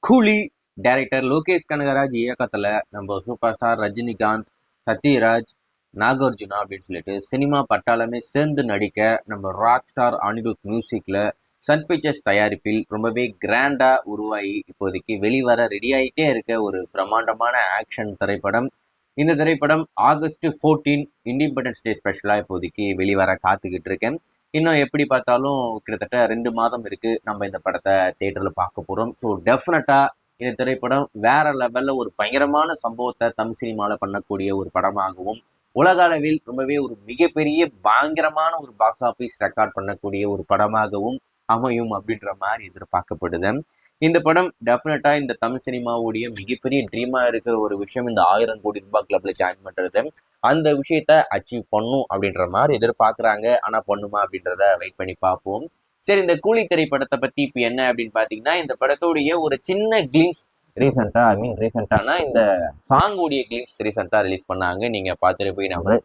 கூலி டைரக்டர் லோகேஷ் கனகராஜ் இயக்கத்துல நம்ம சூப்பர் ஸ்டார் ரஜினிகாந்த், சத்யராஜ், நாகார்ஜுனா அப்படின்னு சொல்லிட்டு சினிமா பட்டாளமே சேர்ந்து நடிக்க நம்ம ராக் ஸ்டார் அனிருத் மியூசிக்ல சன் பிக்சர்ஸ் தயாரிப்பில் ரொம்பவே கிராண்டா உருவாகி இப்போதைக்கு வெளிவர ரெடி ஆகிட்டே இருக்க ஒரு பிரம்மாண்டமான ஆக்ஷன் திரைப்படம். இந்த திரைப்படம் ஆகஸ்ட் 14 இண்டிபெண்டன்ஸ் டே ஸ்பெஷலா இப்போதைக்கு வெளிவர காத்துக்கிட்டு இருக்கேன். இன்னும் எப்படி பார்த்தாலும் கிட்டத்தட்ட 2 மாதம் இருக்கு நம்ம இந்த படத்தை தியேட்டர்ல பார்க்க போறோம். ஸோ டெஃபினட்டா இந்த திரைப்படம் வேற லெவல்ல ஒரு பயங்கரமான சம்பவத்தை தமிழ் சினிமால பண்ணக்கூடிய ஒரு படமாகவும், உலக அளவில் ரொம்பவே ஒரு மிகப்பெரிய பயங்கரமான ஒரு பாக்ஸ் ஆபீஸ் ரெக்கார்ட் பண்ணக்கூடிய ஒரு படமாகவும் அமையும் அப்படின்ற மாதிரி எதிர்பார்க்கப்படுது. இந்த படம் டெஃபினட்டா இந்த தமிழ் சினிமாவுடைய மிகப்பெரிய ட்ரீமா இருக்கிற ஒரு விஷயம் இந்த 1000 கோடி ரூபாய் கிளப்ல ஜாயின் பண்றது. அந்த விஷயத்த அச்சீவ் பண்ணும் அப்படின்ற மாதிரி எதிர்பார்க்கறாங்க. ஆனா பண்ணுமா அப்படின்றத வெயிட் பண்ணி பார்ப்போம். சரி, இந்த கூலி திரைப்படத்தை பத்தி இப்ப என்ன அப்படின்னு பாத்தீங்கன்னா, இந்த படத்துடைய ஒரு சின்ன கிளிம்ஸ் ரீசெண்டானா இந்த சாங் உடைய கிளிம்ஸ் ரீசெண்டா ரிலீஸ் பண்ணாங்க. நீங்க பார்த்துட்டு போய் நம்ம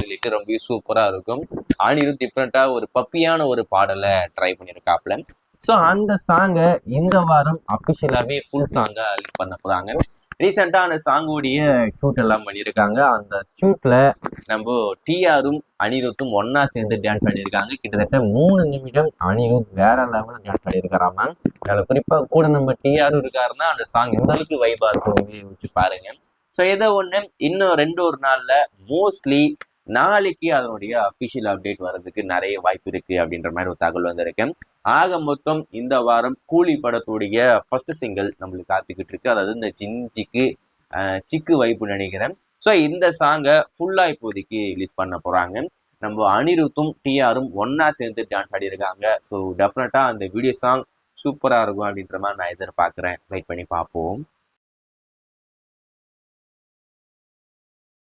சொல்லிட்டு ரொம்ப சூப்பரா இருக்கும். அனிருத் டிஃப்ரெண்டா ஒரு பப்பியான ஒரு பாடலை ட்ரை பண்ணியிருக்காப்ல. ஸோ அந்த சாங்கை இந்த வாரம் அபிஷியலாவே ஃபுல் சாங்கா ரிலீஸ் பண்ண போறாங்க. ரீசெண்டா அந்த சாங்குடைய ஷூட் எல்லாம் பண்ணியிருக்காங்க. அந்த ஷூட்ல நம்ம டிஆரும் அனிருத்தும் ஒன்னா சேர்ந்து டான்ஸ் பண்ணியிருக்காங்க. கிட்டத்தட்ட 3 நிமிடம் அனிருத் வேற லெவலில் டான்ஸ் பண்ணியிருக்காராமா. அதில் குறிப்பா கூட நம்ம டிஆரும் இருக்காருன்னா அந்த சாங் எந்த அளவுக்கு வைபா இருக்கும் வச்சு பாருங்க. ஸோ இதை ஒன்று இன்னும் 2 ஒரு நாள்ல மோஸ்ட்லி நாளைக்கு அதனுடைய அபிஷியல் அப்டேட் வர்றதுக்கு நிறைய வாய்ப்பு இருக்கு அப்படின்ற மாதிரி ஒரு தகவல் வந்திருக்கேன். ஆக மொத்தம் இந்த வாரம் கூலி படத்துடைய ஃபர்ஸ்ட் சிங்கிள் நம்மளுக்கு காத்துக்கிட்டு இருக்கு. அதாவது இந்த ஜிஞ்சிக்கு சிக்கு வைப்பு நினைக்கிறேன். ஸோ இந்த சாங்கை ஃபுல்லா இப்போதைக்கு ரிலீஸ் பண்ண போறாங்க. நம்ம அனிருத்தும் டிஆரும் ஒன்னா சேர்ந்து டான்ஸ் ஆடி இருக்காங்க. ஸோ டெஃபினட்டா அந்த வீடியோ சாங் சூப்பரா இருக்கும் அப்படின்ற மாதிரி நான் எதிர்பார்க்கிறேன். வெயிட் பண்ணி பார்ப்போம்.